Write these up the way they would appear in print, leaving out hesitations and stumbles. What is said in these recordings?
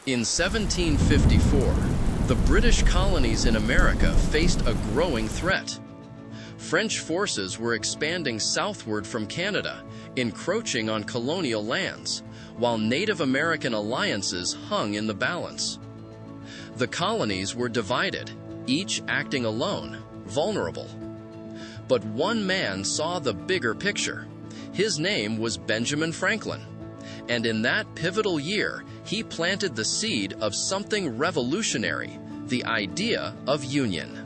In 1754, the British colonies in America faced a growing threat. French forces were expanding southward from Canada, encroaching on colonial lands, while Native American alliances hung in the balance. The colonies were divided, each acting alone, vulnerable. But one man saw the bigger picture. His name was Benjamin Franklin, and in that pivotal year, he planted the seed of something revolutionary, the idea of union.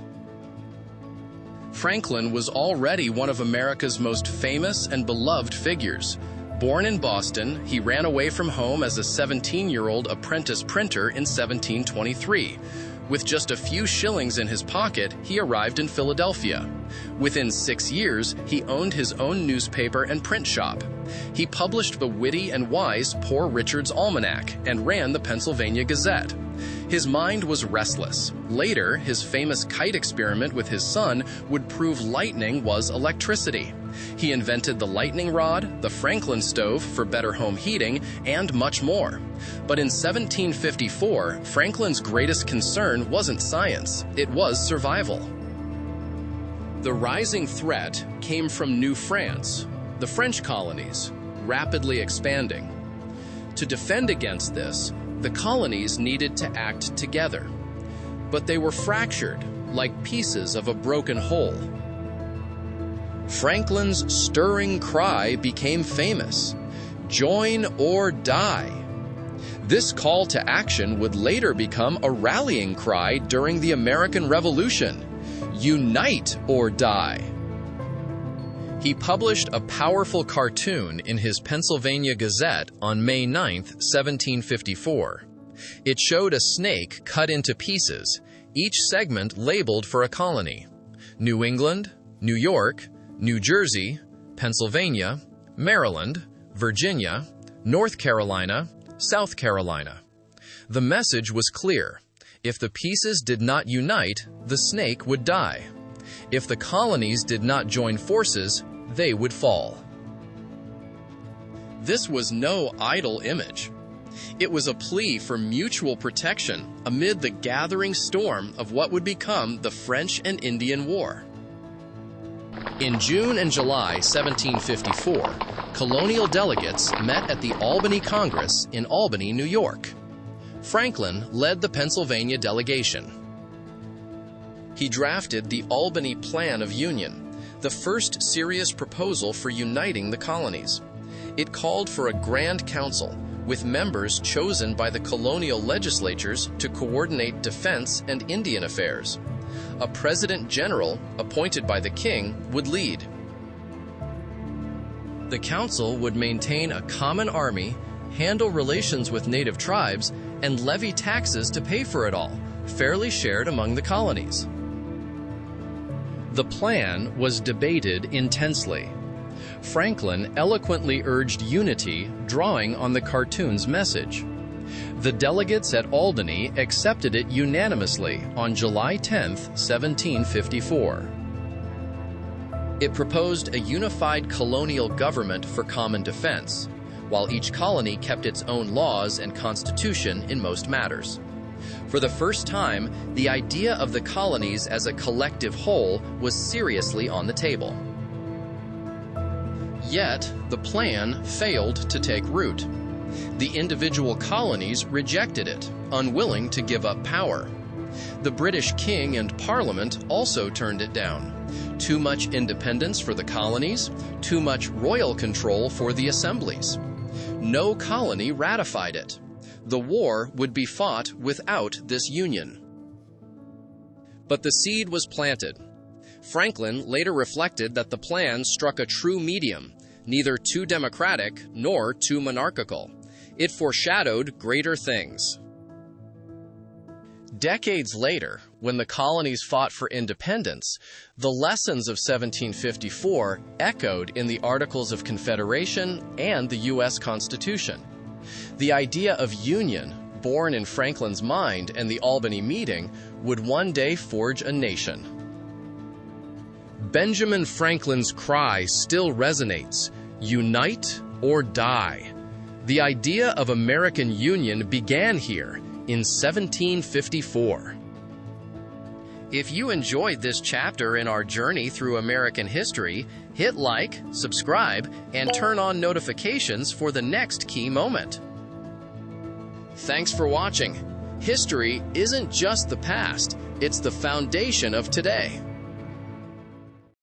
Franklin was already one of America's most famous and beloved figures. Born in Boston, he ran away from home as a 17-year-old apprentice printer in 1723. With just a few shillings in his pocket, he arrived in Philadelphia. Within 6 years, he owned his own newspaper and print shop. He published the witty and wise Poor Richard's Almanac and ran the Pennsylvania Gazette. His mind was restless. Later, his famous kite experiment with his son would prove lightning was electricity. He invented the lightning rod, the Franklin stove for better home heating, and much more. But in 1754, Franklin's greatest concern wasn't science, it was survival. The rising threat came from New France, the French colonies, rapidly expanding. To defend against this, the colonies needed to act together. But they were fractured, like pieces of a broken whole. Franklin's stirring cry became famous: "Join or die." This call to action would later become a rallying cry during the American Revolution: "Unite or die." He published a powerful cartoon in his Pennsylvania Gazette on May 9, 1754. It showed a snake cut into pieces, each segment labeled for a colony: New England, New York, New Jersey, Pennsylvania, Maryland, Virginia, North Carolina, South Carolina. The message was clear: if the pieces did not unite, the snake would die. If the colonies did not join forces, they would fall. This was no idle image. It was a plea for mutual protection amid the gathering storm of what would become the French and Indian War. In June and July 1754, colonial delegates met at the Albany Congress in Albany, New York. Franklin led the Pennsylvania delegation. He drafted the Albany Plan of Union, the first serious proposal for uniting the colonies. It called for a Grand Council, with members chosen by the colonial legislatures to coordinate defense and Indian affairs. A President General, appointed by the King, would lead. The council would maintain a common army, handle relations with native tribes, and levy taxes to pay for it all, fairly shared among the colonies. The plan was debated intensely. Franklin eloquently urged unity, drawing on the cartoon's message. The delegates at Albany accepted it unanimously on July 10, 1754. It proposed a unified colonial government for common defense, while each colony kept its own laws and constitution in most matters. For the first time, the idea of the colonies as a collective whole was seriously on the table. Yet, the plan failed to take root. The individual colonies rejected it, unwilling to give up power. The British King and Parliament also turned it down. Too much independence for the colonies, too much royal control for the assemblies. No colony ratified it. The war would be fought without this union. But the seed was planted. Franklin later reflected that the plan struck a true medium, neither too democratic nor too monarchical. It foreshadowed greater things. Decades later, when the colonies fought for independence, the lessons of 1754 echoed in the Articles of Confederation and the U.S. Constitution. The idea of union, born in Franklin's mind and the Albany meeting, would one day forge a nation. Benjamin Franklin's cry still resonates: "Unite or die." The idea of American Union began here in 1754. If you enjoyed this chapter in our journey through American history, hit like, subscribe, and turn on notifications for the next key moment. Thanks for watching. History isn't just the past, it's the foundation of today.